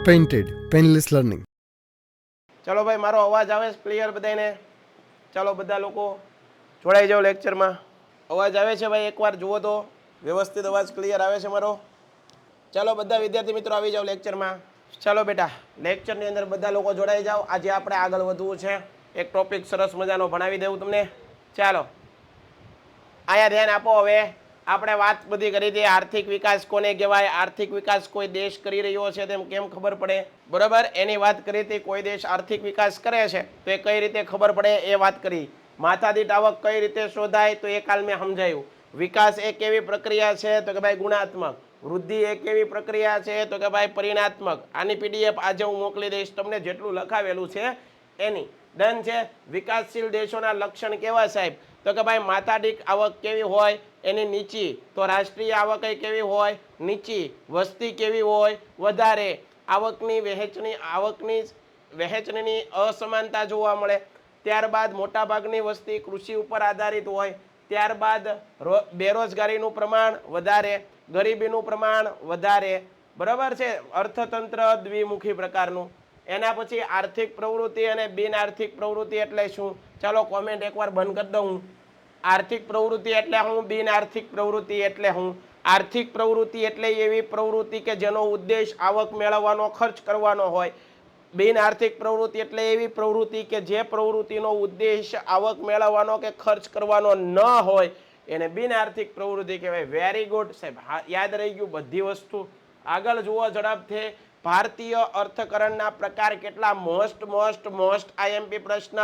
Painted painless learning. ચલો ભાઈ, મારો અવાજ આવે છે ક્લિયર બધાને? ચાલો બધા લોકો જોડાઈ જાઓ લેક્ચરમાં. અવાજ આવે છે ભાઈ? એકવાર જુઓ તો વ્યવસ્થિત અવાજ ક્લિયર આવે છે મારો? ચાલો બધા વિદ્યાર્થી મિત્રો આવી જાઓ લેક્ચરમાં. ચાલો બેટા, લેક્ચરની અંદર બધા લોકો જોડાઈ જાઓ. આજે આપણે આગળ વધવું છે. એક ટોપિક સરસ મજાનો ભણાવી દેવું તમને. ચાલો અહીંયા ધ્યાન આપો. હવે આપણે વાત બધી કરી હતી, આર્થિક વિકાસ કોને કહેવાય, આર્થિક વિકાસ કોઈ દેશ કરી રહ્યો છે તેમ કેમ ખબર પડે, બરોબર, એની વાત કરી હતી. કોઈ દેશ આર્થિક વિકાસ કરે છે તો એ કઈ રીતે ખબર પડે એ વાત કરી. માથાદીઠ આવક કઈ રીતે શોધાય તો એ કાલ મેં સમજાયું. વિકાસ એક એવી પ્રક્રિયા છે તો કે ભાઈ ગુણાત્મક. વૃદ્ધિ એક એવી પ્રક્રિયા છે તો કે ભાઈ પરિણાત્મક. આની પીડીએફ આજે હું મોકલી દઈશ તમને, જેટલું લખાવેલું છે એની. ડન છે. વિકાસશીલ દેશોના લક્ષણ કેવા સાહેબ? તો કે ભાઈ માથાદીઠ આવક કેવી હોય? એની નીચી. તો રાષ્ટ્રીય આવક કેવી હોય? નીચી. વસ્તી કેવી હોય? વધારે. આવકની વહેંચણીની અસમાનતા જોવા મળે. ત્યારબાદ મોટાભાગની વસ્તી કૃષિ ઉપર આધારિત હોય. ત્યારબાદ બેરોજગારીનું પ્રમાણ વધારે, ગરીબીનું પ્રમાણ વધારે, બરાબર છે. અર્થતંત્ર દ્વિમુખી પ્રકારનું. એના પછી આર્થિક પ્રવૃત્તિ અને બિન આર્થિક પ્રવૃત્તિ એટલે શું? ચાલો કોમેન્ટ એકવાર બંધ કરી દઉં. આર્થિક પ્રવૃત્તિ એટલે હું, બિન આર્થિક પ્રવૃત્તિ એટલે હું. આર્થિક પ્રવૃત્તિ એટલે એવી પ્રવૃત્તિ કે જેનો ઉદ્દેશ આવક મેળવવાનો, ખર્ચ કરવાનો હોય. બિન આર્થિક પ્રવૃત્તિ એટલે એવી પ્રવૃત્તિ કે જે પ્રવૃત્તિનો ઉદ્દેશ આવક મેળવવાનો કે ખર્ચ કરવાનો ન હોય એને બિન આર્થિક પ્રવૃત્તિ કહેવાય. વેરી ગુડ સાહેબ, યાદ રહી ગયું બધી વસ્તુ. આગળ જુઓ ઝડપથી. ભારતીય અર્થકરણના પ્રકાર કેટલા? મોસ્ટ આઈએમપી પ્રશ્ન.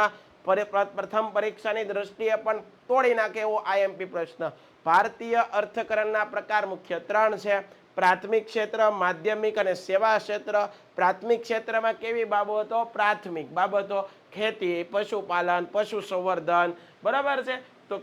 પ્રથમ પરીક્ષાની દ્રષ્ટિએ પણ તોડી નાખે એવો આઈએમપી પ્રશ્ન. ભારતીય અર્થકરણના પ્રકાર મુખ્ય 3 છે. પ્રાથમિક ક્ષેત્ર, માધ્યમિક અને સેવા ક્ષેત્ર. પ્રાથમિક ક્ષેત્રમાં કેવી બાબતો? પ્રાથમિક બાબતો, ખેતી, પશુપાલન, પશુ સંવર્ધન, બરાબર છે. તો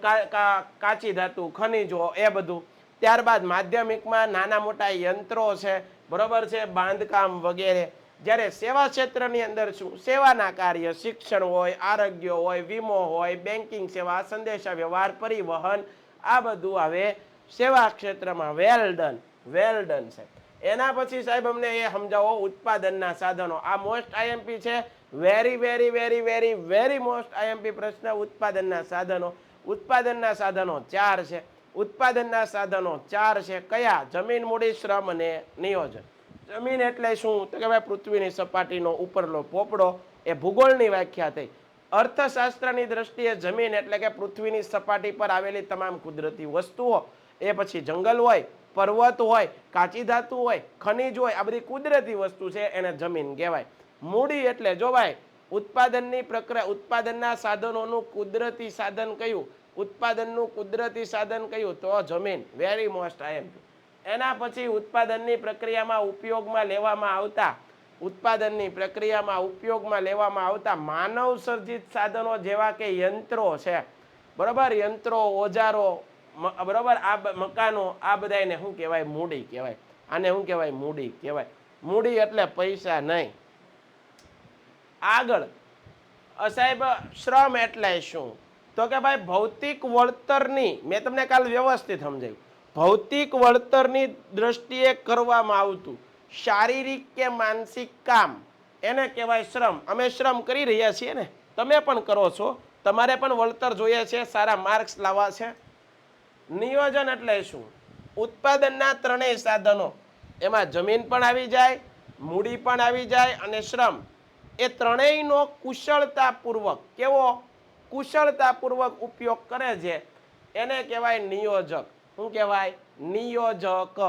કાચી ધાતુ, ખનિજો, એ બધું. ત્યારબાદ માધ્યમિકમાં નાના મોટા યંત્રો છે, બરોબર છે, બાંધકામ વગેરે. જ્યારે સેવા ક્ષેત્રની અંદર શું? સેવાના કાર્ય, શિક્ષણ હોય, આરોગ્ય હોય, વીમો હોય, બેન્કિંગ સેવા, સંદેશા વ્યવહાર, પરિવહન, આ બધું આવે સેવા ક્ષેત્રમાં. વેલ ડન છે. એના પછી સાહેબ અમને એ સમજાવો ઉત્પાદનના સાધનો. આ મોસ્ટ આઈએમપી છે. વેરી મોસ્ટ આઈએમપી પ્રશ્ન. ઉત્પાદનના સાધનો. ઉત્પાદનના સાધનો 4 છે. ઉત્પાદનના સાધનો 4 છે. કયા? જમીન, મૂડી, શ્રમ અને નિયોજન. જમીન એટલે શું? તો કે ભાઈ પૃથ્વીની સપાટીનો ઉપરનો પોપડો. એ ભૂગોળની વ્યાખ્યા થઈ. અર્થશાસ્ત્રની દ્રષ્ટિએ જમીન એટલે કે પૃથ્વીની સપાટી પર આવેલી તમામ કુદરતી વસ્તુઓ. એ પછી જંગલ હોય, પર્વત હોય, કાચી ધાતુ હોય, ખનિજ હોય, આ બધી કુદરતી વસ્તુ છે, એને જમીન કહેવાય. મૂડી એટલે જો ભાઈ ઉત્પાદનની પ્રક્રિયા, ઉત્પાદનના સાધનોનું કુદરતી સાધન કયું? ઉત્પાદનનું કુદરતી સાધન કયું? તો જમીન. Very most IMP. એના પછી ઉત્પાદનની પ્રક્રિયામાં ઉપયોગમાં લેવામાં આવતા માનવ સર્જિત સાધનો જેવા કે યંત્રો છે, બરોબર, યંત્રો, ઓજારો, બરોબર, આ મકાનો, આ બધાને શું કહેવાય? મૂડી કહેવાય. આને શું કહેવાય? મૂડી કહેવાય. મૂડી એટલે પૈસા નહીં. આગળ સાહેબ શ્રમ એટલે શું? તો કે ભાઈ ભૌતિક વળતરની, મેં તમને કાલ વ્યવસ્થિત સમજાવ્યું, ભૌતિક વળતરની દ્રષ્ટિએ કરવામાં આવતું શારીરિક કે માનસિક કામ, એને કહેવાય શ્રમ. અમે શ્રમ કરી રહ્યા છીએ ને, તમે પણ કરો છો, તમારે પણ વળતર જોઈએ છે, સારા માર્ક્સ લાવવા છે. નિયોજન એટલે શું? ઉત્પાદનના 3 સાધનો, એમાં જમીન પણ આવી જાય, મૂડી પણ આવી જાય અને શ્રમ. એ ત્રણેયનો કુશળતાપૂર્વક, કેવો? કુશળતાપૂર્વક ઉપયોગ કરે છે, એને કહેવાય નિયોજક. શું કહેવાય? નિયોજક.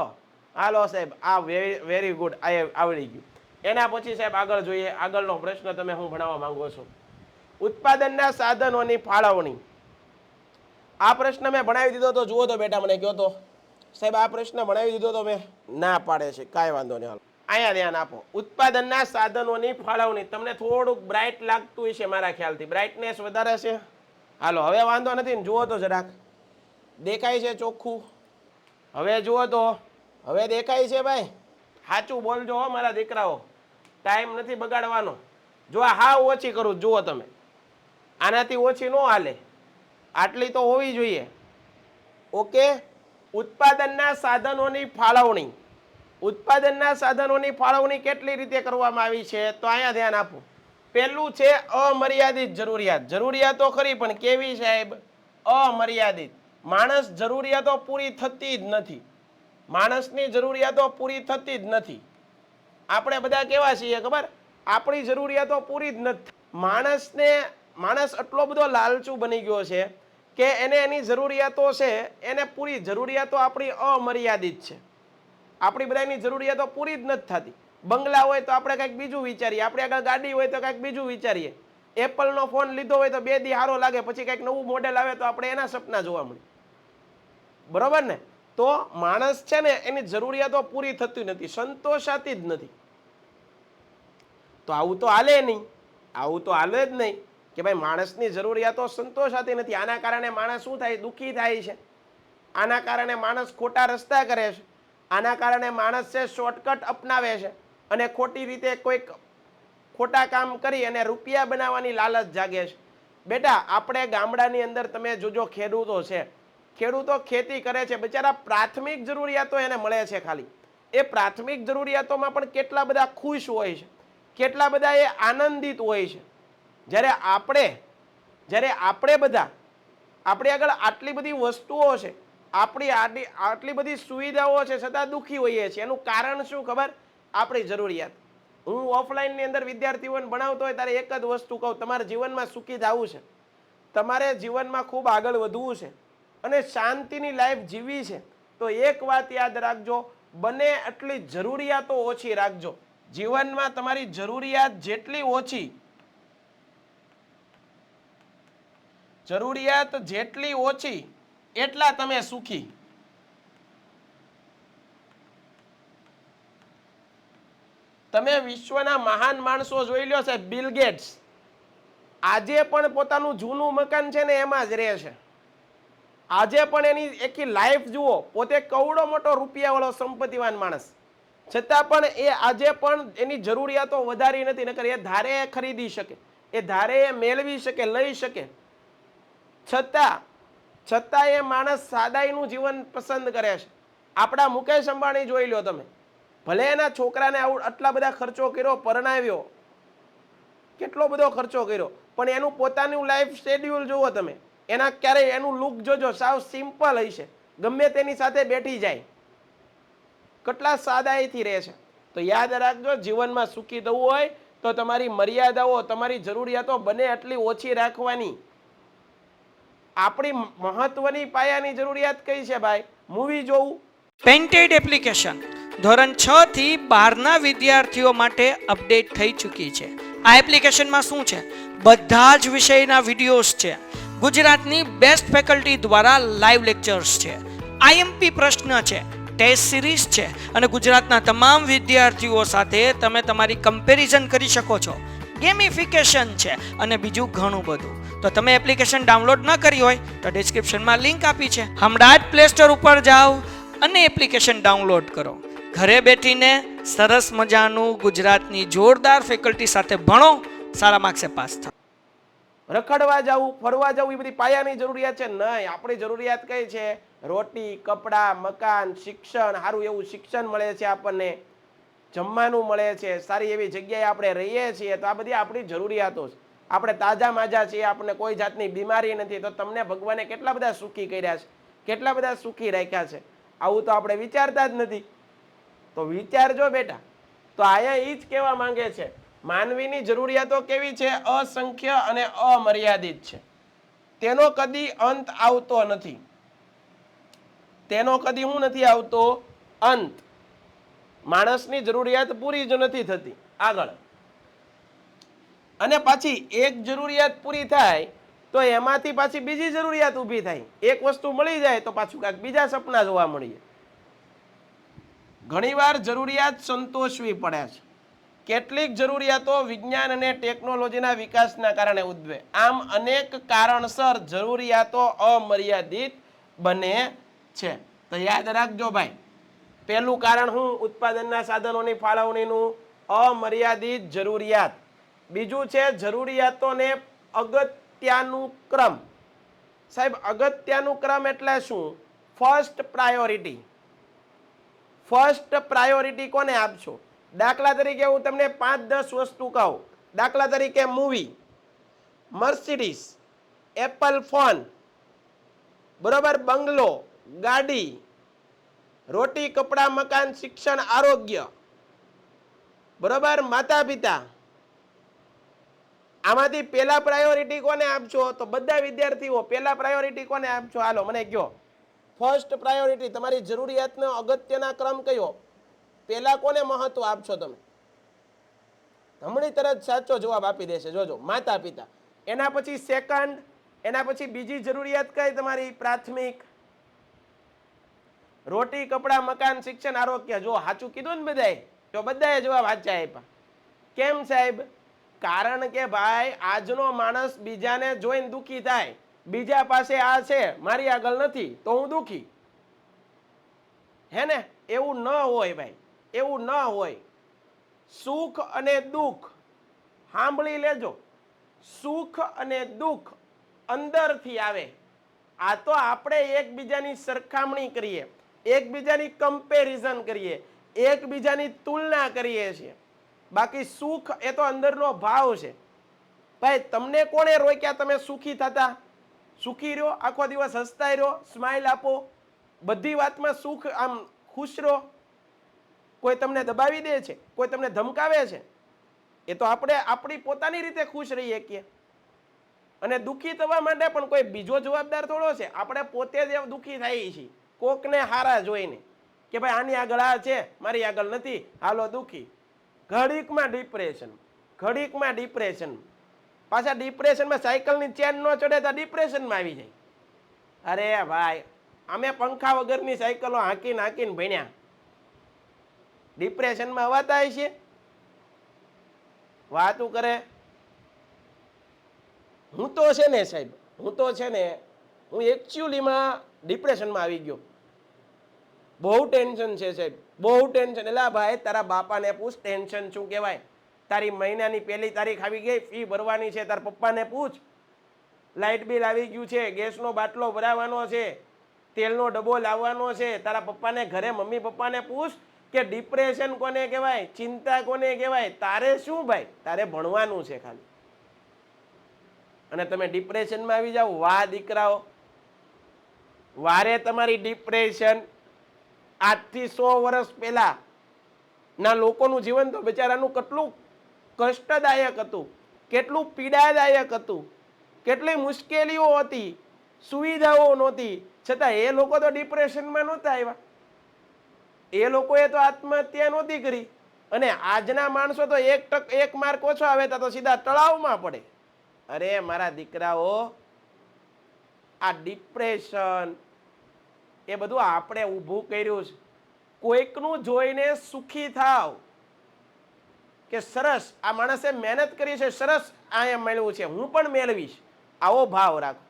હાલો સાહેબ, આ વેરી ગુડ, આવડી ગયું. એના પછી સાહેબ આગળ જોઈએ. આગળનો પ્રશ્ન તમે હું ભણાવવા માંગો છો? ઉત્પાદનના સાધનોની ફાળવણી. આ પ્રશ્ન મેં ભણાવી દીધો તો જુઓ તો બેટા, મને કહો તો સાહેબ આ પ્રશ્ન ભણાવી દીધો તો મેં? ના પાડે છે, કાંઈ વાંધો નહીં. હાલો અહીંયા ધ્યાન આપો. ઉત્પાદનના સાધનોની ફાળવણી. તમને થોડુંક બ્રાઇટ લાગતું હશે મારા ખ્યાલથી. બ્રાઇટનેસ વધારે છે? હાલો હવે વાંધો નથી ને, જુઓ તો જરાક દેખાય છે ચોખ્ખું? હવે જુઓ તો, હવે દેખાય છે ભાઈ? સાચું બોલજો હો મારા દીકરાઓ, ટાઈમ નથી બગાડવાનો. જો હા ઓછી કરું, જુઓ તમે, આનાથી ઓછી ન હાલે, આટલી તો હોવી જોઈએ. ઓકે. ઉત્પાદનના સાધનોની ફાળવણી. ઉત્પાદનના સાધનોની ફાળવણી કેટલી રીતે કરવામાં આવી છે? તો અહીંયા ધ્યાન આપો. પહેલું છે અમર્યાદિત જરૂરિયાત. જરૂરિયાતો ખરી પણ કેવી સાહેબ? અમર્યાદિત. માણસ જરૂરિયાતો પૂરી થતી જ નથી. માણસની જરૂરિયાતો પૂરી થતી જ નથી. આપણે બધા કેવા છીએ ખબર? આપણી જરૂરિયાતો પૂરી જ નથી. માણસ એટલો બધો લાલચુ બની ગયો છે કે એને એની જરૂરિયાતો છે એને પૂરી, જરૂરિયાતો આપણી અમર્યાદિત છે. આપણી બધાની જરૂરિયાતો પૂરી જ નથી થતી. બંગલા હોય તો આપણે કંઈક બીજું વિચારીએ, આપણે આગળ ગાડી હોય તો કંઈક બીજું વિચારીએ, એપલનો ફોન લીધો હોય તો 2 દી સારો લાગે, પછી કંઈક નવું મોડેલ આવે તો આપણે એના સપના જોવા મળે. બરોબર ને? તો માણસ છે ને એની જરૂરિયાતો પૂરી થતી નથી, સંતોષાતી જ નથી. તો આવું તો હાલે નહીં. આવું તો હાલે જ નહીં કે ભાઈ માણસની જરૂરિયાતો સંતોષાતી નથી. આના કારણે માણસ શું થાય? દુઃખી થાય છે. આના કારણે માણસ ખોટા રસ્તા કરે છે. આના કારણે માણસ છે શોર્ટકટ અપનાવે છે અને ખોટી રીતે કોઈક ખોટા કામ કરી અને રૂપિયા બનાવવાની લાલચ જાગે છે. બેટા, આપણે ગામડાની અંદર તમે જોજો, ખેડૂતો છે, ખેડૂતો ખેતી કરે છે, બિચારા પ્રાથમિક જરૂરિયાતો એને મળે છે ખાલી. એ પ્રાથમિક જરૂરિયાતોમાં પણ કેટલા બધા ખુશ હોય છે, કેટલા બધા એ આનંદિત હોય છે. જ્યારે આપણે બધા આપણી આગળ આટલી બધી વસ્તુઓ છે, આપણી આટલી બધી સુવિધાઓ છે, છતાં દુઃખી હોઈએ છીએ. એનું કારણ શું ખબર? આપણી જરૂરિયાત. હું ઓફલાઈનની અંદર વિદ્યાર્થીઓને ભણાવતો હોય ત્યારે એક જ વસ્તુ કહું, તમારે જીવનમાં સુખી થવું છે, તમારે જીવનમાં ખૂબ આગળ વધવું છે અને શાંતિની લાઈફ જીવવી છે, તો એક વાત યાદ રાખજો, બને એટલી જરૂરિયાતો ઓછી રાખજો. જીવનમાં તમારી જરૂરિયાત જેટલી ઓછી, જરૂરિયાત જેટલી ઓછી એટલા તમે સુખી. તમે વિશ્વના મહાન માણસો જોઈ લો છે, બિલ ગેટ્સ આજે પણ પોતાનું જૂનું મકાન છે ને એમાં જ રહે છે. આજે પણ એની આખી લાઈફ જુઓ, પોતે કરોડો મોટો રૂપિયાવાળો સંપત્તિવાન માણસ, છતાં પણ એ આજે પણ એની જરૂરિયાતો વધારી નથી. નકર એ ધારે એ ખરીદી શકે, એ ધારે એ મેળવી શકે, લઈ શકે, છતાં એ માણસ સાદાઈનું જીવન પસંદ કરે છે. આપણા મુકેશ અંબાણી જોઈ લો તમે, ભલે એના છોકરાને આટલા બધા ખર્ચો કર્યો, પરણાવ્યો, કેટલો બધો ખર્ચો કર્યો, પણ એનું પોતાનું લાઈફ શેડ્યુલ જુઓ તમે, એના ક્યારેય એનું લુક જોજો, સાવ સિમ્પલ હશે, ગમે તેની સાથે બેઠી જાય, કેટલા સાદાઈથી રહે છે. તો યાદ રાખજો, જીવનમાં સુખી થવું હોય તો તમારી મર્યાદાઓ, તમારી જરૂરિયાતો બને એટલી ઓછી રાખવાની. આપણી મહત્વની પાયાની જરૂરિયાત કઈ છે ભાઈ? મૂવી જોવું. પેન્ટેડ એપ્લિકેશન ધોરણ 6 થી 12ના વિદ્યાર્થીઓ માટે અપડેટ થઈ ચૂકી છે. આ એપ્લિકેશનમાં શું છે? બધા જ વિષયના વિડીયોઝ છે, ગુજરાતની બેસ્ટ ફેકલ્ટી દ્વારા લાઈવ લેક્ચર્સ છે, આઈએમપી પ્રશ્ન છે, ટેસ્ટ સિરીઝ છે અને ગુજરાતના તમામ વિદ્યાર્થીઓ સાથે તમે તમારી કમ્પેરિઝન કરી શકો છો. ગેમિફિકેશન છે અને બીજું ઘણું બધું. તો તમે એપ્લિકેશન ડાઉનલોડ ન કરી હોય તો ડિસ્ક્રિપ્શનમાં લિંક આપી છે, હમણાં જ પ્લે સ્ટોર ઉપર જાઓ અને એપ્લિકેશન ડાઉનલોડ કરો. ઘરે બેઠીને સરસ મજાનું ગુજરાતની જોરદાર ફેકલ્ટી સાથે ભણો, સારા માર્ક્સે પાસ થાઓ. રખડવા જવું, ફરવા જવું, એ બધી પાયાની જરૂરિયાત છે નહીં. આપણી જરૂરિયાત કઈ છે? રોટી, કપડાં, મકાન, શિક્ષણ, સારું એવું શિક્ષણ મળે છે, આપણને જમવાનું મળે છે, સારી એવી જગ્યાએ આપણે રહીએ છીએ, તો આ બધી આપણી જરૂરિયાતો છે. આપણે તાજા માજા છીએ, આપણને કોઈ જાતની બીમારી નથી, તો તમને ભગવાને કેટલા બધા સુખી કર્યા છે, કેટલા બધા સુખી રાખ્યા છે. આવું તો આપણે વિચારતા જ નથી. તો વિચારજો બેટા. તો અહીંયા એ જ કહેવા માંગે છે, માનવીની જરૂરિયાતો કેવી છે? અસંખ્ય અને અમર્યાદિત છે. તેનો કદી અંત આવતો નથી. તેનો કદી હું નથી આવતો? અંત. માણસની જરૂરિયાત પૂરી જ નથી થતી. આગળ, અને પાછી એક જરૂરિયાત પૂરી થાય તો એમાંથી પાછી બીજી જરૂરિયાત ઊભી થાય. એક વસ્તુ મળી જાય તો પાછું કાંઈક બીજા સપના જોવા મળીએ. ઘણીવાર જરૂરિયાત સંતોષવી પડે છે. કેટલીક જરૂરિયાતો વિજ્ઞાન અને ટેકનોલોજીના વિકાસના કારણે ઉદ્ભવે. આમ અનેક કારણસર જરૂરિયાતો અમર્યાદિત બને છે. તો યાદ રાખજો ભાઈ, પહેલું કારણ હું? ઉત્પાદનના સાધનોની ફાળવણીનું, અમર્યાદિત જરૂરિયાત. બીજું છે જરૂરિયાતોને અગત્યનું ક્રમ. સાહેબ, અગત્યનું ક્રમ એટલે શું? First priority. ફર્સ્ટ પ્રાયોરિટી કોને આપશો? દાખલા તરીકે હું તમને 5-10 વસ્તુ કહું. દાખલા તરીકે મૂવી, મર્સિડીઝ, એપલ ફોન, બરોબર, બંગલો, ગાડી, રોટી, કપડા, મકાન, શિક્ષણ, આરોગ્ય, બરોબર, માતા પિતા. આમાંથી પહેલા પ્રાયોરિટી કોને આપશો? તો બધા વિદ્યાર્થીઓ પહેલા પ્રાયોરિટી કોને આપશો? હાલો મને કહો. ફર્સ્ટ પ્રાયોરિટી તમારી જરૂરિયાતનો અગત્યના ક્રમ કયો? પહેલા કોને મહત્વ આપશો તમે? હમણાં તરત સાચો જવાબ આપી દેશે, જોજો. માતા પિતા. એના પછી સેકન્ડ, એના પછી બીજી જરૂરિયાત કઈ તમારી પ્રાથમિક? રોટી, કપડા, મકાન, શિક્ષણ, આરોગ્ય. જો સાચું કીધું ને બધાએ? તો બધાએ જવાબ સાચા આપ્યા. કેમ સાહેબ? કારણ કે ભાઈ આજનો માણસ બીજાને જોઈને દુઃખી થાય. બીજા પાસે આ છે, મારી આગળ નથી, તો હું દુઃખી. હે ને? એવું ન હોય ભાઈ, એવું ન હોય. સુખ અને દુઃખ સાંભળી લેજો. સુખ અને દુઃખ અંદરથી આવે. આ તો આપણે એકબીજાની સરખામણી કરીએ, એકબીજાની કમ્પેરિઝન કરીએ, એકબીજાની તુલના કરીએ છીએ. બાકી સુખ એ તો અંદરનો ભાવ છે. ભાઈ તમને કોણે રોક્યા તમે સુખી થતા? સુખી રહ્યો, આખો દિવસ હસતા રહ્યો, સ્માઇલ આપો, બધી વાતમાં સુખ, આમ ખુશ રહો. કોઈ તમને દબાવી દે છે? કોઈ તમને ધમકાવે છે? એ તો આપણે આપણી પોતાની રીતે ખુશ રહીએ શકીએ. અને દુઃખી થવા માટે પણ કોઈ બીજો જવાબદાર થોડો છે. આપણે પોતે જ દુઃખી થઈએ છીએ કોકને હારા જોઈને કે ભાઈ આની આગળ આ છે, મારી આગળ નથી, હાલો દુઃખી. ઘડીકમાં ડિપ્રેશન, ઘડીકમાં ડિપ્રેશન. પાછા ડિપ્રેશનમાં સાયકલની ચેન ન ચડે તો ડિપ્રેશનમાં આવી જાય. અરે ભાઈ અમે પંખા વગરની સાયકલો હાંકીને હાંકીને ભણ્યા. ડિપ્રેશનમાં અવાતા છે? વાતું કરે. હું તો છે ને સાહેબ, હું એકચ્યુઅલીમાં ડિપ્રેશનમાં આવી ગયો. બહુ ટેન્શન છે સાહેબ, બહુ ટેન્શન. એટલે ભાઈ તારા બાપાને પૂછ ટેન્શન શું કહેવાય. તારી મહિનાની પહેલી તારીખ આવી ગઈ, ફી ભરવાની છે, તારા પપ્પાને પૂછ. લાઇટ બિલ આવી ગયું છે, ગેસનો બાટલો ભરાવાનો છે, તેલનો ડબ્બો લાવવાનો છે. તારા પપ્પાને ઘરે મમ્મી પપ્પાને પૂછ કે ડિપ્રેશન કોને કહેવાય, ચિંતા કોને કહેવાય. તારે શું ભાઈ? તારે ભણવાનું છે ખાલી. અને તમે ડિપ્રેશનમાં આવી જાઓ. વાહ દીકરાઓ, વારે તમારી ડિપ્રેશન. આજથી 100 વર્ષ પહેલા ના લોકોનું જીવન તો બિચારાનું કેટલું કષ્ટદાયક હતું, કેટલું પીડાદાયક હતું, કેટલી મુશ્કેલીઓ હતી, સુવિધાઓ નહોતી, છતાં એ લોકો તો ડિપ્રેશનમાં નહોતા આવ્યા. એ લોકોએ તો આત્મહત્યા નહોતી કરી. અને આજના માણસો તો એક માર્ક ઓછો આવે તો સીધા તળાવમાં પડે. અરે મારા દીકરાઓ, આ ડિપ્રેશન એ બધું આપણે ઊભું કર્યું છે. કોઈકનું જોઈને સુખી થાવ કે સરસ આ માણસે મહેનત કરી છે, સરસ આ એમ મેળવ્યું છે, હું પણ મેળવીશ, આવો ભાવ રાખો.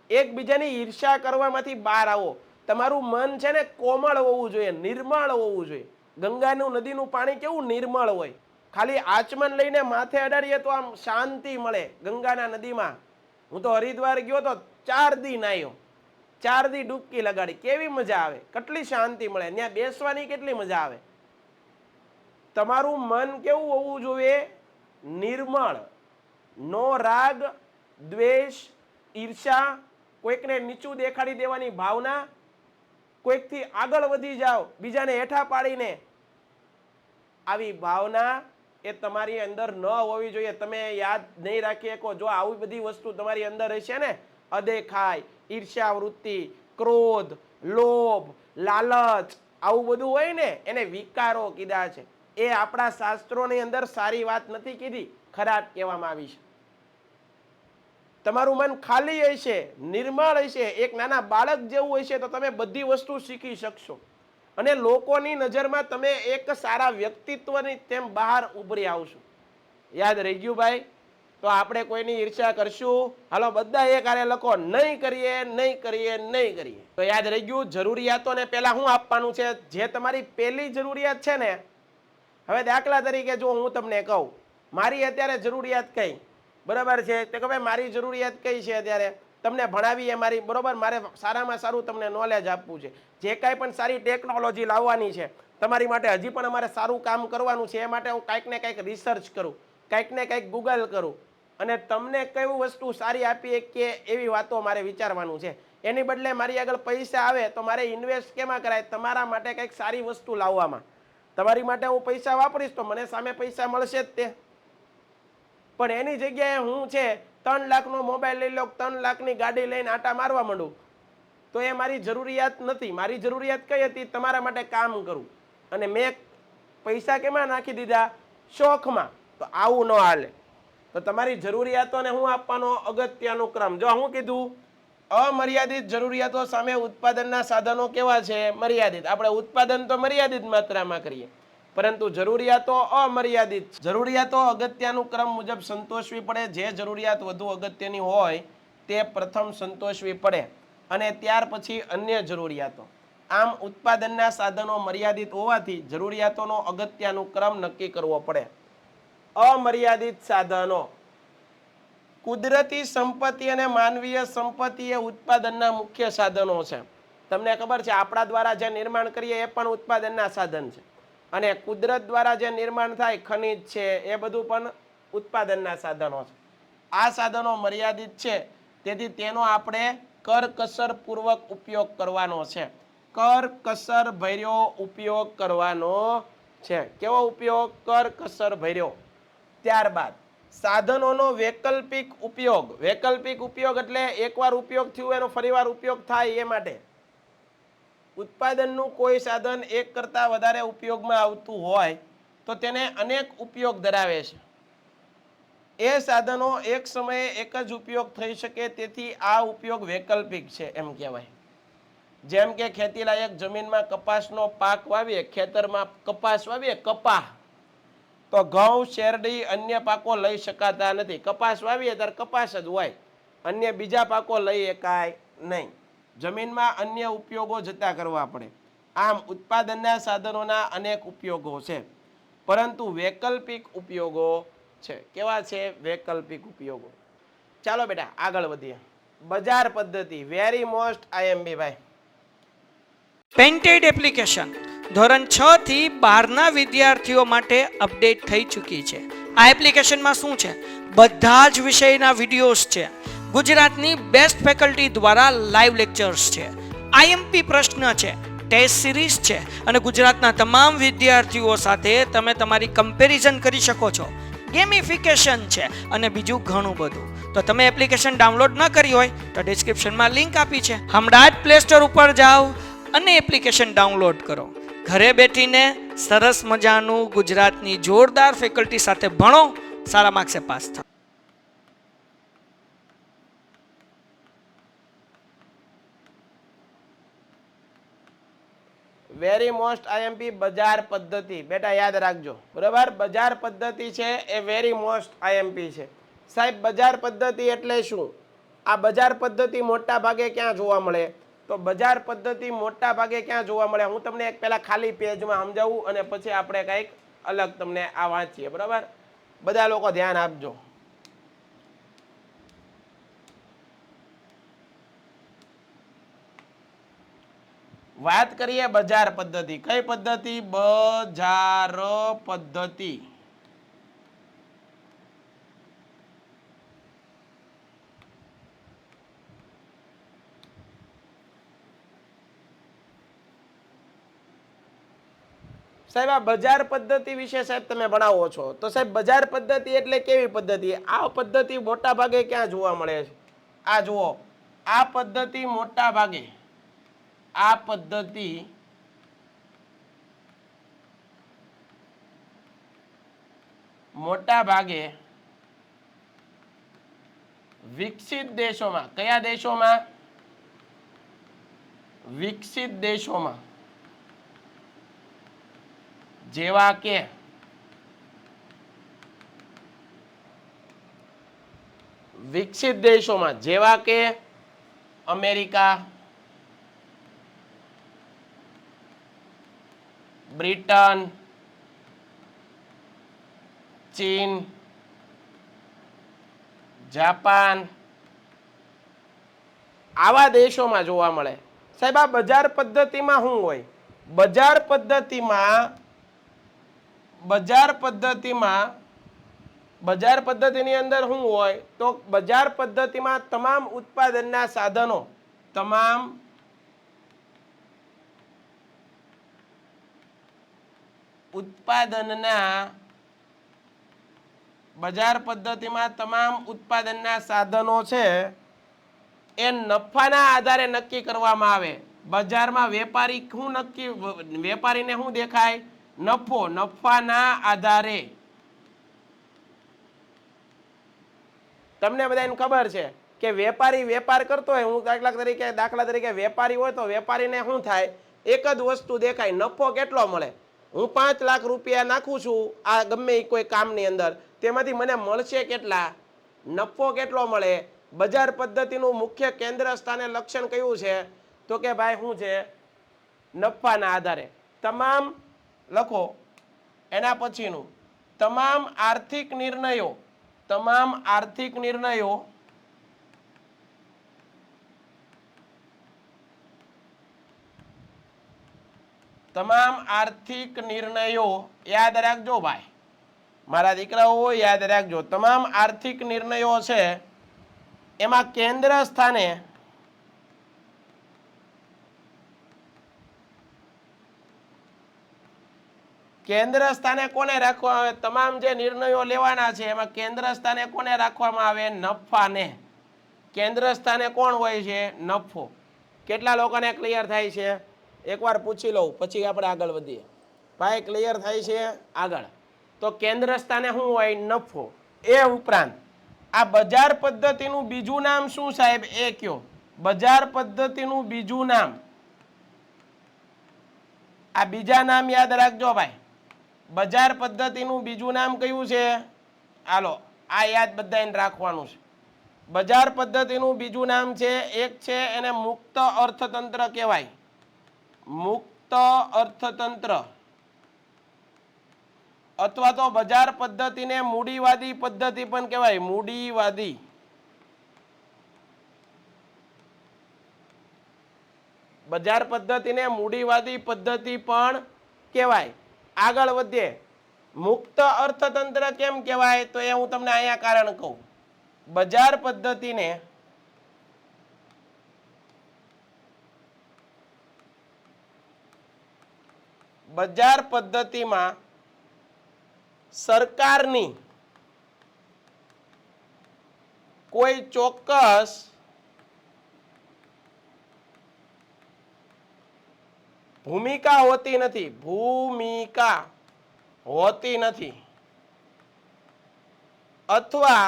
એકબીજાની ઈર્ષા કરવામાંથી બહાર આવો. તમારું મન છે ને કોમળ હોવું જોઈએ, નિર્મળ હોવું જોઈએ. ગંગાનું નદીનું પાણી કેવું નિર્મળ હોય. ખાલી આચમન લઈને માથે અડાડીએ તો આમ શાંતિ મળે. ગંગાના નદીમાં હું તો હરિદ્વાર ગયો તો 4 દી નાહ્યો, 4 દી ડૂબકી લગાડી. કેવી મજા આવે, કેટલી શાંતિ મળે, ત્યાં બેસવાની કેટલી મજા આવે. તમારું મન કેવું હોવું જોઈએ? નિર્મળ. નો રાગ, દ્વેષ, ઈર્ષા, કોઈકને નીચું દેખાડી દેવાની ભાવના, કોઈકથી આગળ વધી જાઓ બીજાને હેઠા પાડીને, આવી ભાવના એ તમારી અંદર ન હોવી જોઈએ. તમે યાદ નહીં રાખી શકો. જો આવી બધી વસ્તુ તમારી અંદર હશે ને, અદેખાય, ઈર્ષ્યા વૃત્તિ, ક્રોધ, લોભ, લાલચ, આવું બધું હોય ને, એને વિકારો કીધા છે. એ આપણા શાસ્ત્રોની અંદર સારી વાત નથી કીધી, ખરાબ કહેવામાં આવી છે. તમારું મન ખાલી હશે, નિર્મળ હશે, એક નાના બાળક જેવું હશે, તો તમે બધી વસ્તુ શીખી શકશો. અને લોકોની નજરમાં તમે એક સારા વ્યક્તિત્વની તેમ બહાર ઉભરી આવશો. યાદ રહી ગયું ભાઈ? તો આપણે કોઈની ઈર્ષ્યા કરશું? હાલો બધા એક હારે લખો, નહીં કરીએ, નહીં કરીએ, નહીં કરીએ. તો યાદ રહી ગયું? જરૂરિયાતોને પહેલા શું આપવાનું છે? જે તમારી પહેલી જરૂરિયાત છે ને, હવે દાખલા તરીકે જો હું તમને કહું મારી અત્યારે જરૂરિયાત કઈ, બરાબર છે, તો કે ભાઈ મારી જરૂરિયાત કઈ છે અત્યારે? તમને ભણાવીએ મારી, બરોબર, મારે સારામાં સારું તમને નોલેજ આપવું છે, જે કાંઈ પણ સારી ટેકનોલોજી લાવવાની છે, તમારી માટે હજી પણ અમારે સારું કામ કરવાનું છે. એ માટે હું કાંઈક ને કાંઈક રિસર્ચ કરું, કાંઈક ને કાંઈક ગૂગલ કરું અને તમને કઈ વસ્તુ સારી આપી કે એવી વાતો મારે વિચારવાનું છે. એની બદલે મારી આગળ પૈસા આવે તો મારે ઇન્વેસ્ટ કેમાં કરાય? તમારા માટે કંઈક સારી વસ્તુ લાવવામાં. તમારી માટે હું પૈસા વાપરીશ તો મને સામે પૈસા મળશે જ તે. પણ એની જગ્યાએ હું છે 3 લાખનો મોબાઈલ લઈ લો, 3 લાખની ગાડી લઈને આટા મારવા માંડું, તો એ મારી જરૂરિયાત નથી. મારી જરૂરિયાત કઈ હતી? તમારા માટે કામ કરું. અને મેં પૈસા કેમાં નાખી દીધા? શોખમાં. તો આવું ન હાલે. તો તમારી જરૂરિયાતોને હું આપવાનો અગત્યનો ક્રમ. જો હું કીધું અમર્યાદિત જરૂરિયાતો સામે ઉત્પાદનના સાધનો કેવા છે? મર્યાદિત. આપણે ઉત્પાદન તો મર્યાદિત માત્રામાં કરીએ, પરંતુ જરૂરિયાતો અમર્યાદિત. જરૂરિયાતો અગત્યનું ક્રમ મુજબ સંતોષવી પડે. જે જરૂરિયાત વધુ અગત્યની હોય તે પ્રથમ સંતોષવી પડે અને ત્યાર પછી અન્ય જરૂરિયાતો. આમ ઉત્પાદનના સાધનો મર્યાદિત હોવાથી જરૂરિયાતોનો અગત્યનું ક્રમ નક્કી કરવો પડે. અમર્યાદિત સાધનો. કુદરતી સંપત્તિ અને માનવીય સંપત્તિ એ ઉત્પાદનના મુખ્ય સાધનો છે. તમને ખબર છે આપણા દ્વારા જે નિર્માણ કરીએ એ પણ ઉત્પાદનના સાધન છે, અને કુદરત દ્વારા જે નિર્માણ થાય ખનિજ છે એ બધું પણ ઉત્પાદનના સાધનો છે. આ સાધનો મર્યાદિત છે, તેથી તેનો આપણે કરકસર પૂર્વક ઉપયોગ કરવાનો છે. કરકસર ભર્યો ઉપયોગ કરવાનો છે. કેવો ઉપયોગ? કરકસર ભર્યો. ત્યારબાદ સાધનોનો વૈકલ્પિક ઉપયોગ. વૈકલ્પિક ઉપયોગ એટલે એકવાર ઉપયોગ થયું એનો ફરીવાર ઉપયોગ થાય એ માટે. ઉત્પાદનનું કોઈ સાધન એક કરતાં વધારે ઉપયોગમાં આવતું હોય તો તેને અનેક ઉપયોગ ધરાવે છે. એ સાધનો એક સમયે એક જ ઉપયોગ થઈ શકે, તેથી આ ઉપયોગ વૈકલ્પિક છે એમ કહેવાય. જેમ કે ખેતીલાયક જમીનમાં કપાસનો પાક વાવીએ, ખેતરમાં કપાસ વાવીએ, કપાસ, તો ઘઉં, શેરડી, અન્ય પાકો લઈ શકાતા નથી. કપાસ વાવીએ ત્યારે કપાસ જ હોય, અન્ય બીજા પાકો લઈ શકાય નહીં. જમીનમાં અન્ય ઉપયોગો જતા કરવા પડે. આમ ઉત્પાદનના સાધનોના અનેક ઉપયોગો છે, પરંતુ વૈકલ્પિક ઉપયોગો છે. કેવા છે? વૈકલ્પિક ઉપયોગો. ચાલો બેટા આગળ વધીએ. બજાર પદ્ધતિ. વેરી મોસ્ટ આઈએમપી ભાઈ. પેન્ટેડ એપ્લિકેશન ધોરણ 6 થી 12ના વિદ્યાર્થીઓ માટે અપડેટ થઈ ચૂકી છે. આ એપ્લિકેશનમાં શું છે? બધા જ વિષયના વિડીયોઝ છે. ગુજરાતની બેસ્ટ ફેકલ્ટી દ્વારા લાઈવ લેક્ચર્સ છે. આઈએમપી પ્રશ્ન છે, ટેસ્ટ સિરીઝ છે, અને ગુજરાતના તમામ વિદ્યાર્થીઓ સાથે તમે તમારી કમ્પેરિઝન કરી શકો છો. ગેમિફિકેશન છે અને બીજું ઘણું બધું. તો તમે એપ્લિકેશન ડાઉનલોડ ન કરી હોય તો ડિસ્ક્રિપ્શનમાં લિંક આપી છે. હમણાં જ પ્લે સ્ટોર ઉપર જાઓ અને એપ્લિકેશન ડાઉનલોડ કરો. ઘરે બેઠીને સરસ મજાનું ગુજરાતની જોરદાર ફેકલ્ટી સાથે ભણો, સારા માર્ક્સે પાસ થાઓ. વેરી મોસ્ટ આઈએમપી બજાર પદ્ધતિ. બેટા યાદ રાખજો, બરાબર? બજાર પદ્ધતિ છે એ વેરી મોસ્ટ આઈએમપી છે. સાહેબ બજાર પદ્ધતિ એટલે શું? આ બજાર પદ્ધતિ મોટા ભાગે ક્યાં જોવા મળે? તો બજાર પદ્ધતિ મોટા ભાગે ક્યાં જોવા મળે? હું તમને એક પહેલા ખાલી પેજમાં સમજાવું અને પછી આપણે કંઈક અલગ તમને આ વાંચીએ, બરાબર? બધા લોકો ધ્યાન આપજો. વાત કરીએ બજાર પદ્ધતિ. કઈ પદ્ધતિ? બજાર પદ્ધતિ. સાહેબ આ બજાર પદ્ધતિ વિશે સાહેબ તમે ભણાવો છો, તો સાહેબ બજાર પદ્ધતિ એટલે કેવી પદ્ધતિ? આ પદ્ધતિ મોટા ભાગે ક્યાં જોવા મળે છે? આ જુઓ, આ પદ્ધતિ મોટા ભાગે, આ પદ્ધતિ મોટા ભાગે વિકસિત દેશોમાં. કયા દેશોમાં? વિકસિત દેશોમાં. જેવા કે વિકસિત દેશોમાં જેવા કે અમેરિકા, બ્રિટન, ચીન, જાપાન, આવા દેશોમાં જોવા મળે. સાહેબ આ બજાર પદ્ધતિમાં શું હોય? બજાર પદ્ધતિની અંદર શું હોય તો બજાર પદ્ધતિમાં તમામ ઉત્પાદનના સાધનો બજાર પદ્ધતિમાં તમામ ઉત્પાદનના સાધનો છે એ નફાના આધારે નક્કી કરવામાં આવે. બજારમાં વેપારીને શું દેખાય? નફો. નફાના આધારે તમને બધાને ખબર છે કે વેપારી વેપાર કરતો હોય, હું દાખલા તરીકે વેપારી હોય તો વેપારીને શું થાય? એક જ વસ્તુ દેખાય, નફો કેટલો મળે. હું 5 લાખ રૂપિયા નાખું છું આ ગમે કોઈ કામની અંદર, તેમાંથી મને મળશે કેટલા? નફો કેટલો મળે? બજાર પદ્ધતિનું મુખ્ય કેન્દ્ર સ્થાને લક્ષણ કયું છે? તો કે ભાઈ શું છે? નફાના આધારે. તમામ લખો એના પછીનું તમામ આર્થિક નિર્ણયો યાદ રાખજો ભાઈ, મારા દીકરાઓ યાદ રાખજો. તમામ આર્થિક નિર્ણયો છે એમાં કેન્દ્ર સ્થાને કોને રાખવામાં આવે? તમામ જે નિર્ણયો લેવાના છે એમાં કેન્દ્ર સ્થાને કોને રાખવામાં આવે? નફાને. કેન્દ્ર સ્થાને કોણ હોય છે? નફો. કેટલા લોકોને ક્લિયર થાય છે? એકવાર પૂછી લઉં પછી આપણે આગળ વધીએ. ભાઈ ક્લિયર થાય છે? આગળ. તો કેન્દ્ર સ્થાને શું હોય? નફો. એ ઉપરાંત આ બજાર પદ્ધતિનું બીજું નામ શું સાહેબ? એ કયો. બજાર પદ્ધતિનું બીજું નામ, આ બીજા નામ યાદ રાખજો ભાઈ. બજાર પદ્ધતિનું બીજું નામ કયું છે? હાલો આ યાદ બધાને રાખવાનું છે. બજાર પદ્ધતિનું બીજું નામ છે, એક છે એને મુક્ત અર્થતંત્ર કહેવાય. મુક્ત અર્થતંત્ર અથવા તો બજાર પદ્ધતિને મૂડીવાદી પદ્ધતિ પણ કહેવાય. મૂડીવાદી. બજાર પદ્ધતિને મૂડીવાદી પદ્ધતિ પણ કહેવાય. આગળ વધીએ. મુક્ત અર્થતંત્ર કેમ કહેવાય? તો એ હું તમને અહીંયા કારણ કહું. બજાર પદ્ધતિને બજાર પદ્ધતિમાં સરકારની કોઈ ચોક્કસ ભૂમિકા હોતી નથી. અથવા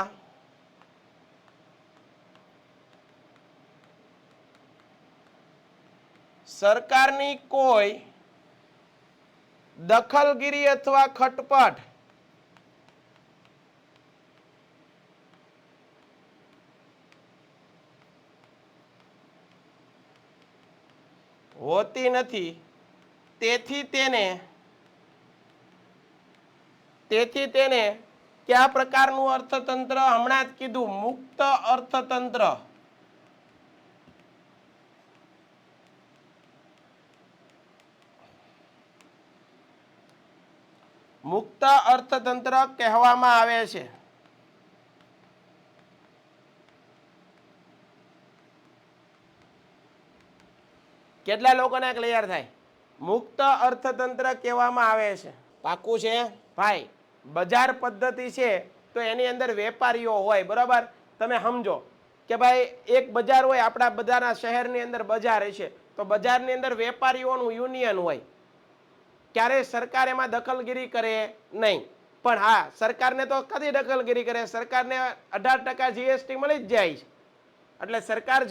સરકારની કોઈ દખલગીરી અથવા ખટપટ હોતી નથી. તેથી તેને કયા પ્રકારનું અર્થતંત્ર? હમણાં જ કીધું, મુક્ત અર્થતંત્ર. મુક્ત અર્થતંત્ર કહેવામાં આવે છે. કેટલા લોકોને ક્લિયર થાય? મુક્ત અર્થતંત્ર કહેવામાં આવે છે. પાક્કું છે ભાઈ? બજાર પદ્ધતિ છે તો એની અંદર વેપારીઓ હોય, બરાબર? તમે સમજો કે ભાઈ એક બજાર હોય, આપણા બધાના શહેરની અંદર બજાર છે, તો બજારની અંદર વેપારીઓનું યુનિયન હોય. ક્યારેય સરકાર એમાં દખલગીરી કરે નહીં. પણ હા, સરકારને તો કદી દખલગીરી કરે? સરકારને 18% જીએસટી મળી જ જાય છે, એટલે સરકાર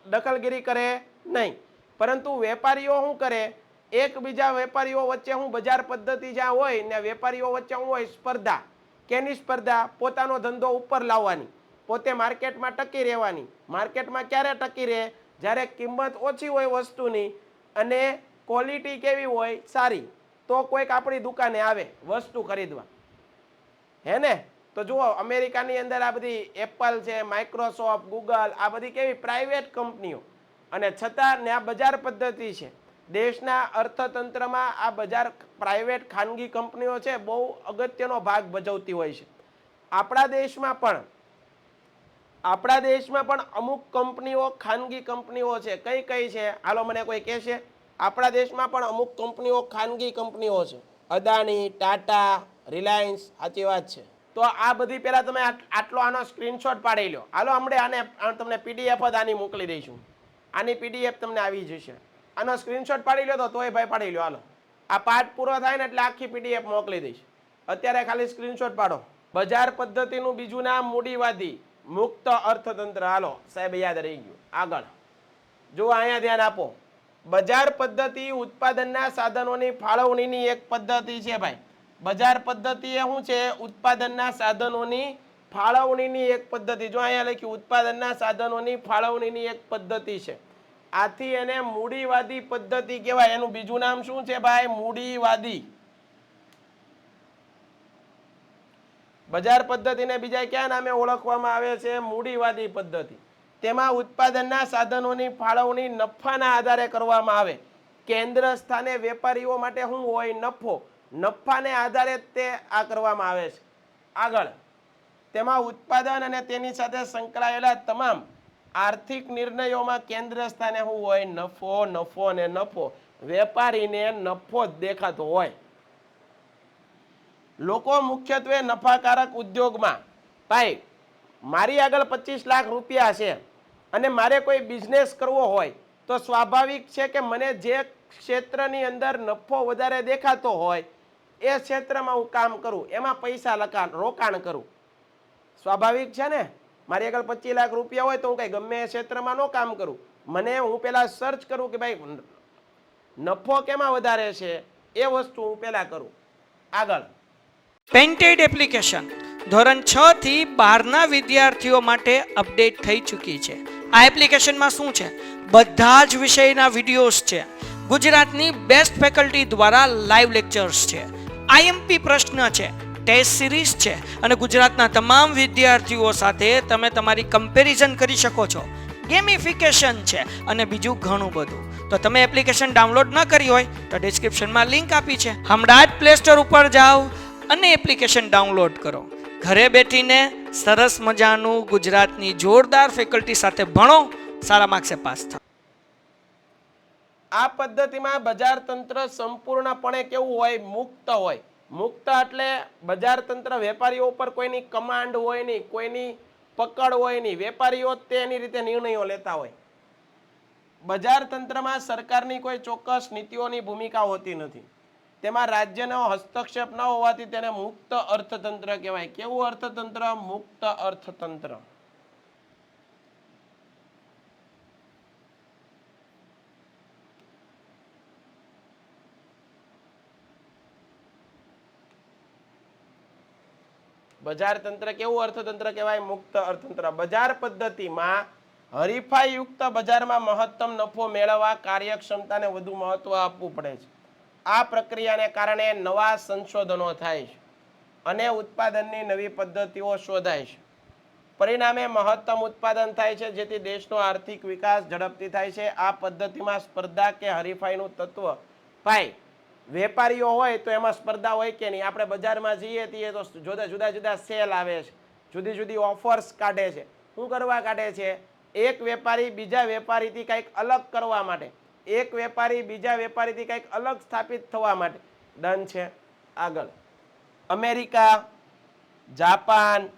દખલગીરી કરે નહીં. પરંતુ વેપારીઓ શું કરે? એકબીજા વેપારીઓ વચ્ચે હું બજાર પદ્ધતિ જ્યાં હોય ને વેપારીઓ વચ્ચે શું હોય? સ્પર્ધા. કેની સ્પર્ધા? પોતાનો ધંધો ઉપર લાવવાની, પોતે માર્કેટમાં ટકી રહેવાની. માર્કેટમાં ક્યારે ટકી રહે? જ્યારે કિંમત ઓછી હોય વસ્તુની અને ક્વોલિટી કેવી હોય? સારી. તો કોઈક આપણી દુકાને આવે વસ્તુ ખરીદવા, હે ને? તો જુઓ, અમેરિકાની અંદર આ બધી એપલ છે, માઇક્રોસોફ્ટ, ગૂગલ, આ બધી કેવી પ્રાઇવેટ કંપનીઓ, અને છતાં ને આ બજાર પદ્ધતિ છે. દેશના અર્થતંત્રમાં આ બજાર પ્રાઇવેટ ખાનગી કંપનીઓ છે બહુ અગત્યનો ભાગ ભજવતી હોય છે. આપણા દેશમાં પણ અમુક કંપનીઓ ખાનગી કંપનીઓ છે. કઈ કઈ છે હાલો મને કોઈ કહેશે? આપણા દેશમાં પણ અમુક કંપનીઓ ખાનગી કંપનીઓ છે. અદાણી, ટાટા, રિલાયન્સ. સાચી વાત છે. તો આ બધી પહેલા તમે આટલો આનો સ્ક્રીનશોટ પાડી લો. હાલો હમણાં તમને પીડીએફ જ આની મોકલી દઈશું. આની પીડીએફ તમને આવી જશે. આનો સ્ક્રીનશોટ પાડી લો તો તોય ભાઈ પાડી લો. હાલો આ પાઠ પૂરો થાય ને એટલે આખી પીડીએફ મોકલી દઈશ. અત્યારે ખાલી સ્ક્રીનશોટ પાડો. બજાર પદ્ધતિનું બીજું નામ મૂડીવાદી મુક્ત અર્થતંત્ર. હાલો સાહેબ યાદ રહી ગયું. આગળ જો અહીંયા ધ્યાન આપો. બજાર પદ્ધતિ ઉત્પાદનના સાધનોની ફાળવણીની એક પદ્ધતિ છે ભાઈ. બજાર પદ્ધતિ એ શું છે? ઉત્પાદનના સાધનોની ફાળવણીની એક પદ્ધતિ. જો અહીંયા લખ્યું ઉત્પાદનના સાધનોની ફાળવણીની એક પદ્ધતિ છે. આથી એને મૂડીવાદી પદ્ધતિ કહેવાય. એનું બીજું નામ શું છે ભાઈ? મૂડીવાદી. બજાર પદ્ધતિને બીજા કયા નામે ઓળખવામાં આવે છે? મૂડીવાદી પદ્ધતિ. તેમાં ઉત્પાદનના સાધનોની ફાળવણી નફાના આધારે કરવામાં આવે. કેન્દ્ર સ્થાને વેપારીઓ માટે શું હોય? નફો. નફાને આધારે તે આ કરવામાં આવે છે. આગળ તેમાં ઉત્પાદન અને તેની સાથે સંકળાયેલા તમામ આર્થિક નિર્ણયોમાં કેન્દ્ર સ્થાને શું હોય? નફો, નફો અને નફો. વેપારીને નફો જ દેખાતો હોય. લોકો મુખ્યત્વે નફાકારક ઉદ્યોગમાં ભાઈ મારી આગળ 25 લાખ રૂપિયા છે અને મારે કોઈ બિઝનેસ કરવો હોય તો સ્વાભાવિક છે કે મને જે ક્ષેત્રની અંદર નફો વધારે દેખાતો હોય એ ક્ષેત્રમાં હું કામ કરું, એમાં પૈસા રોકાણ કરું. સ્વાભાવિક છે ને? મારી આગળ 25 લાખ રૂપિયા હોય તો હું કઈ ગમે એ ક્ષેત્રમાં ન કામ કરું. હું પેલા સર્ચ કરું કે ભાઈ નફો કેમાં વધારે છે એ વસ્તુ હું પેલા કરું. આગળ પેન્ટેડ એપ્લિકેશન ધોરણ 6 થી 12ના વિદ્યાર્થીઓ માટે અપડેટ થઈ ચૂકી છે. આ એપ્લિકેશનમાં શું છે? બધા જ વિષયના વિડીયોઝ છે. ગુજરાતની બેસ્ટ ફેકલ્ટી દ્વારા લાઈવ લેક્ચર્સ છે. આઈએમપી પ્રશ્ન છે, ટેસ્ટ સિરીઝ છે અને ગુજરાતના તમામ વિદ્યાર્થીઓ સાથે તમે તમારી કમ્પેરિઝન કરી શકો છો. ગેમિફિકેશન છે અને બીજું ઘણું બધું. તો તમે એપ્લિકેશન ડાઉનલોડ ન કરી હોય તો ડિસ્ક્રિપ્શનમાં લિંક આપી છે. હમણાં જ પ્લે સ્ટોર ઉપર જાઓ અને એપ્લિકેશન ડાઉનલોડ કરો. ઘરે બેઠીને સરસ મજાનું ગુજરાતની જોરદાર ફેકલ્ટી સાથે ભણો, સારા માર્ક્સે પાસ થાઓ. આ પદ્ધતિમાં બજાર તંત્ર સંપૂર્ણપણે કેવું હોય? મુક્ત હોય. મુક્ત એટલે બજાર તંત્ર વેપારીઓ ઉપર કોઈની કમાન્ડ હોય નહીં, કોઈની પકડ હોય નહીં. વેપારીઓ તેની રીતે નિર્ણયો લેતા હોય. બજાર તંત્રમાં સરકારની કોઈ ચોક્કસ નીતિઓની ભૂમિકા હોતી નથી. તેમાં રાજ્યનો હસ્તક્ષેપ ન હોવાથી તેને મુક્ત અર્થતંત્ર કહેવાય. કેવું અર્થતંત્ર? મુક્ત અર્થતંત્ર. બજાર તંત્ર કેવું અર્થતંત્ર કહેવાય? મુક્ત અર્થતંત્ર. બજાર પદ્ધતિમાં હરીફાઈયુક્ત બજારમાં મહત્તમ નફો મેળવવા કાર્યક્ષમતાને વધુ મહત્વ આપવું પડે છે. આ પ્રક્રિયાને કારણે નવા સંશોધનો થાય છે અને ઉત્પાદનની નવી પદ્ધતિઓ શોધાય છે. પરિણામે મહત્તમ ઉત્પાદન થાય છે, જેથી દેશનો આર્થિક વિકાસ ઝડપથી થાય છે. આ પદ્ધતિમાં સ્પર્ધા કે હરીફાઈનું તત્વ ભાઈ વેપારીઓ હોય તો એમાં સ્પર્ધા હોય કે નહીં? આપણે બજારમાં જઈએ છીએ તો જુદા જુદા સેલ આવે છે, જુદી જુદી ઓફર્સ કાઢે છે. શું કરવા કાઢે છે? એક વેપારી બીજા વેપારીથી કંઈક અલગ કરવા માટે, એક વેપારી બીજા વેપારીથી કંઈક અલગ સ્થાપિત થવા માટે. ડન છે. આગળ અમેરિકા, જાપાન,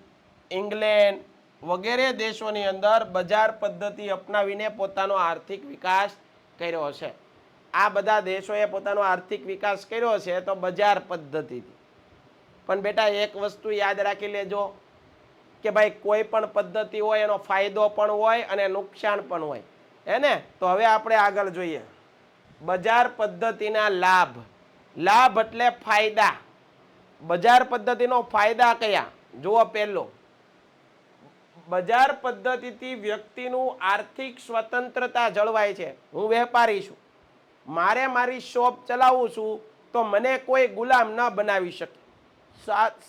ઇંગ્લેન્ડ વગેરે દેશોની અંદર બજાર પદ્ધતિ અપનાવીને પોતાનો આર્થિક વિકાસ કર્યો છે. આ બધા દેશોએ પોતાનો આર્થિક વિકાસ કર્યો છે તો બજાર પદ્ધતિથી. પણ બેટા એક વસ્તુ યાદ રાખી લેજો કે ભાઈ કોઈ પણ પદ્ધતિ હોય એનો ફાયદો પણ હોય અને નુકસાન પણ હોય, હે ને? તો હવે આપણે આગળ જોઈએ બજાર પદ્ધતિના લાભ. લાભ એટલે ફાયદા. બજાર પદ્ધતિનો ફાયદા કયા? જુઓ, પહેલો, બજાર પદ્ધતિથી વ્યક્તિનું આર્થિક સ્વતંત્રતા જળવાય છે. હું વેપારી છું, મારે મારી શોપ ચલાવું છું તો મને કોઈ ગુલામ ન બનાવી શકે.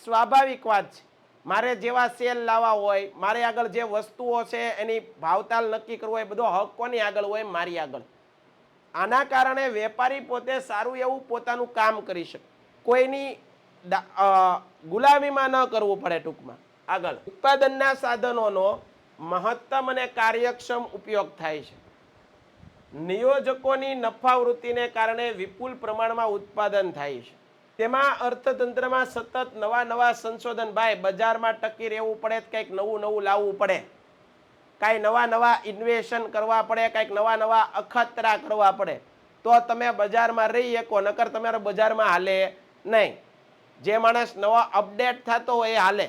સ્વાભાવિક વાત છે. મારે જેવા સેલ લાવવા હોય, મારે આગળ જે વસ્તુઓ છે એની ભાવતાલ નક્કી કરવું હોય, બધો હક કોની આગળ હોય? મારી આગળ. આના કારણે વેપારી પોતે સારું એવું પોતાનું કામ કરી શકે, કોઈની ગુલામીમાં ન કરવું પડે. ટૂંકમાં આગળ ઉત્પાદનના સાધનોનો મહત્તમ અને કાર્યક્ષમ ઉપયોગ થાય છે. નિયોજકોની નફાવૃત્તિને કારણે વિપુલ પ્રમાણમાં ઉત્પાદન થાય છે. તેમાં અર્થતંત્રમાં સતત નવા સંશોધન, ભાઈ બજારમાં ટકી રહેવું પડે, કંઈક નવું લાવવું પડે, કાંઈ નવા ઇન્વેશન કરવા પડે, કંઈક નવા અખતરા કરવા પડે, તો તમે બજારમાં રહી શકો, નકર તમારે બજારમાં હાલે નહીં. જે માણસ નવો અપડેટ થતો હોય એ હાલે,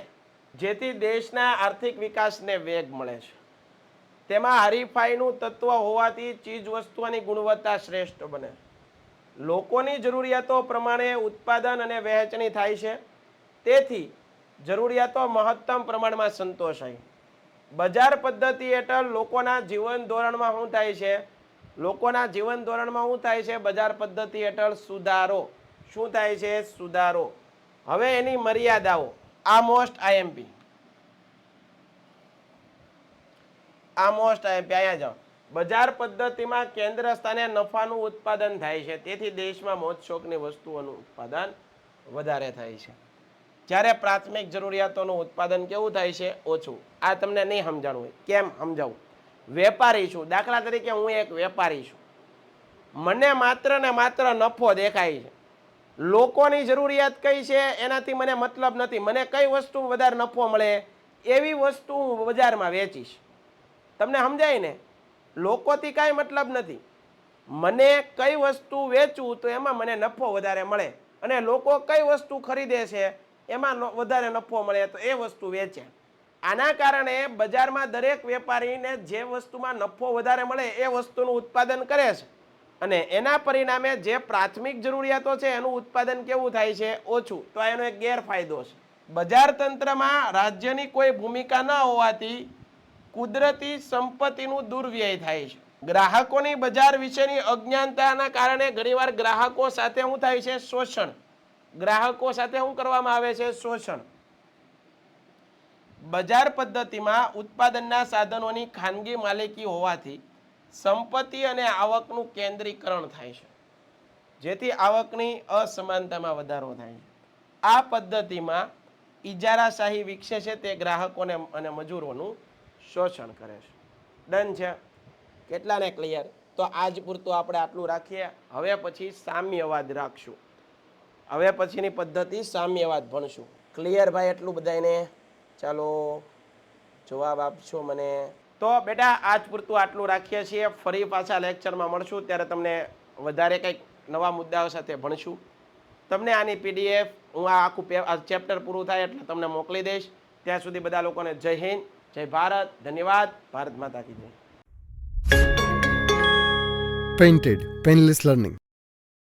જેથી દેશના આર્થિક વિકાસને વેગ મળે છે. તેમાં હરીફાઈનું તત્વ હોવાથી ચીજ વસ્તુઓની ગુણવત્તા શ્રેષ્ઠ બને. લોકોની જરૂરિયાતો પ્રમાણે ઉત્પાદન અને વહેંચણી થાય છે, તેથી જરૂરિયાતો મહત્તમ પ્રમાણમાં સંતોષાય. બજાર પદ્ધતિ હેઠળ લોકોના જીવન ધોરણમાં શું થાય છે? લોકોના જીવન ધોરણમાં શું થાય છે? બજાર પદ્ધતિ હેઠળ સુધારો. શું થાય છે? સુધારો. હવે એની મર્યાદાઓ. આ મોસ્ટ આઈએમપી, અહીંયા જાઓ. બજાર પદ્ધતિમાં કેન્દ્ર સ્થાને નફાનું ઉત્પાદન થાય છે, તેથી દેશમાં મોજશોખની વસ્તુઓનું ઉત્પાદન વધારે થાય છે. જ્યારે પ્રાથમિક જરૂરિયાતોનું ઉત્પાદન કેવું થાય છે? ઓછું. આ તમને નહીં સમજાણું હોય. કેમ સમજાવું? વેપારી છું, દાખલા તરીકે હું એક વેપારી છું, મને માત્ર ને માત્ર નફો દેખાય છે. લોકોની જરૂરિયાત કઈ છે એનાથી મને મતલબ નથી. મને કઈ વસ્તુ વધારે નફો મળે એવી વસ્તુ હું બજારમાં વેચીશ. તમને સમજાય ને? લોકોથી કાંઈ મતલબ નથી. મને કઈ વસ્તુ વેચવું તો એમાં મને નફો વધારે મળે, અને લોકો કઈ વસ્તુ ખરીદે છે એમાં વધારે નફો મળે તો એ વસ્તુ વેચે. આના કારણે બજારમાં દરેક વેપારીને જે વસ્તુમાં નફો વધારે મળે એ વસ્તુનું ઉત્પાદન કરે છે, અને એના પરિણામે જે પ્રાથમિક જરૂરિયાતો છે એનું ઉત્પાદન કેવું થાય છે? ઓછું. તો એનો એક ગેરફાયદો છે. બજાર તંત્રમાં રાજ્યની કોઈ ભૂમિકા ન હોવાથી કુદરતી સંપત્તિનું દુર્વ્યય થાય છે. ગ્રાહકોની બજાર વિશેની અજ્ઞાનતાના કારણે ઘણીવાર ગ્રાહકો સાથે શું થાય છે? શોષણ. ગ્રાહકો સાથે શું કરવામાં આવે છે? શોષણ. બજાર પદ્ધતિમાં ઉત્પાદનના સાધનોની ખાનગી માલિકી હોવાથી સંપત્તિ અને આવકનું કેન્દ્રીકરણ થાય છે, જેથી આવકની અસમાનતામાં વધારો થાય છે. આ પદ્ધતિમાં ઇજારાશાહી વિકસે છે, તે ગ્રાહકોને અને મજૂરોનું શોષણ કરે છે. ડન છે? કેટલાને ક્લિયર? તો આજ પૂરતું આપણે આટલું રાખીએ. હવે પછી સામ્યવાદ રાખશું. હવે પછીની પદ્ધતિ સામ્યવાદ ભણશું. ક્લિયર ભાઈ? એટલું બધાને ચાલો જવાબ આપશો મને. તો બેટા આજ પૂરતું આટલું રાખીએ છીએ. ફરી પાછા લેક્ચરમાં મળશું, ત્યારે તમને વધારે કંઈક નવા મુદ્દાઓ સાથે ભણશું. તમને આની પીડીએફ હું આ આખું ચેપ્ટર પૂરું થાય એટલે તમને મોકલી દઈશ. ત્યાં સુધી બધા લોકોને જય હિન્દ, જય ભારત, ધન્યવાદ. ભારત માતા કી જય. Painted Painless Learning.